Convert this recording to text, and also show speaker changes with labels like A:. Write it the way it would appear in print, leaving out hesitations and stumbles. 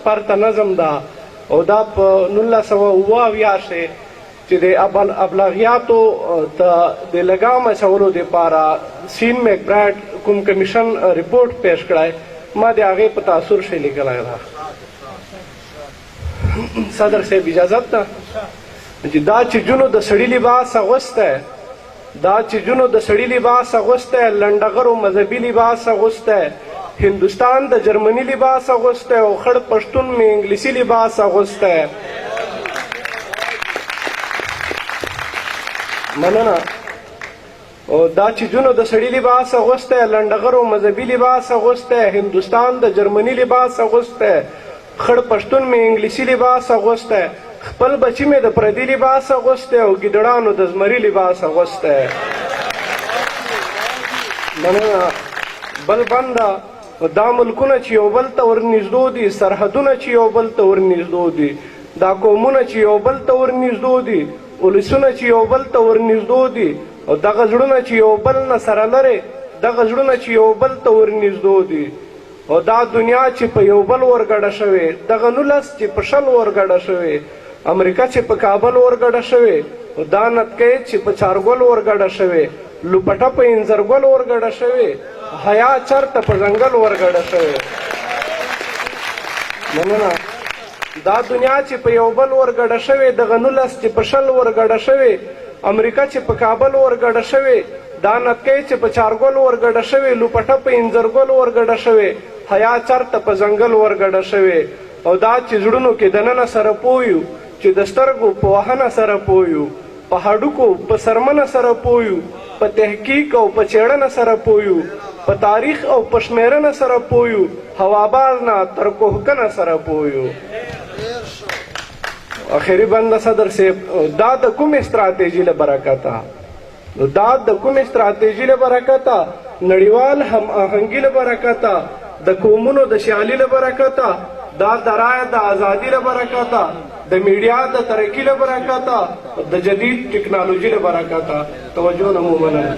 A: پرته نظم ده او دا په 1978 چې د ابلاغیاتو د لګام اچولو دپاره سین میکبرایډ کوم کمیشن ریپورټ پیش کړی ما د هغې په تاثر شی لیکلی ده صدر صاحب اجازت ده چې دا چې جونو د سړي لباس اغوستی دا چې جونو د سړي لباس اغوستی لنډغرو مذهبي لباس اغوستی هندوستان د جرمني لباس اغوستی او خړ پښتون مې انګلیسي لباس اغوستی مننه او دا چې جونو د سړي لباس اغوستی لنډغرو مذهبي لباس اغوستی هندوستان د جرمني لباس اغوستی خړ پښتون مې انګلیسي لباس اغوستی خپل بچی مې د پردي لباس اغوستی او ګیدړانو د زمري لباس اغوستی مننه بل بنده دا ملکونه چې یو بل ته ورنږدو دي سرحدونه چې یو بل ته ورنږدو دي دا قومونه چې یو بل ته ورنږدو دي ولسونه چې یو بل ته ورنږدو دي او دغه زړونه چې یو بل نه سره لرې دغه زړونه چې یو بل ته ورنږدو دي او دا دنیا چې په یو بل ورګډه شوې دغه 19 چې په 20 ورګډه شوې امریکا چې په کابل ورګډه شوې او دا نتکۍ چې په چارګل ورګډه شوې لوپټه په انځرګل ورګډه شوې حیا چرته په ځنګل ورګډه شوې مننه دا دنیا چې په یو بل ورګډه شوې دغه 19 چې په 20 ورګډه شوې امریکا چې په کابل ورګډه شوې دا نتکۍ چې په چارګل ورګډه شوې لوپټه په انځرګل ورګډه شوې حیا چرته په ځنګل ورګډه شوې او دا چې زړونو کې دننه سره پویو چې د سترګو په وهنه سره پویو په هډوکو په سرمنه سره پویو په تحقیق او په څېړنه سره پویو په تاریخ او په شمېرنه سره پویو هواباز نه تر کوهکنه سره پویو اخري بنده صدر صاحب دا د کومې استراتیژي له برکته دا د کومې استراتیژي له برکته نړیوال هماهنګي له برکته د قومونو د سیالي له برکته دا د رایې د ازادي له برکته د میډیا د ترقي له برکته د جدید ټکنالوژي له برکته توجه نه مو مننه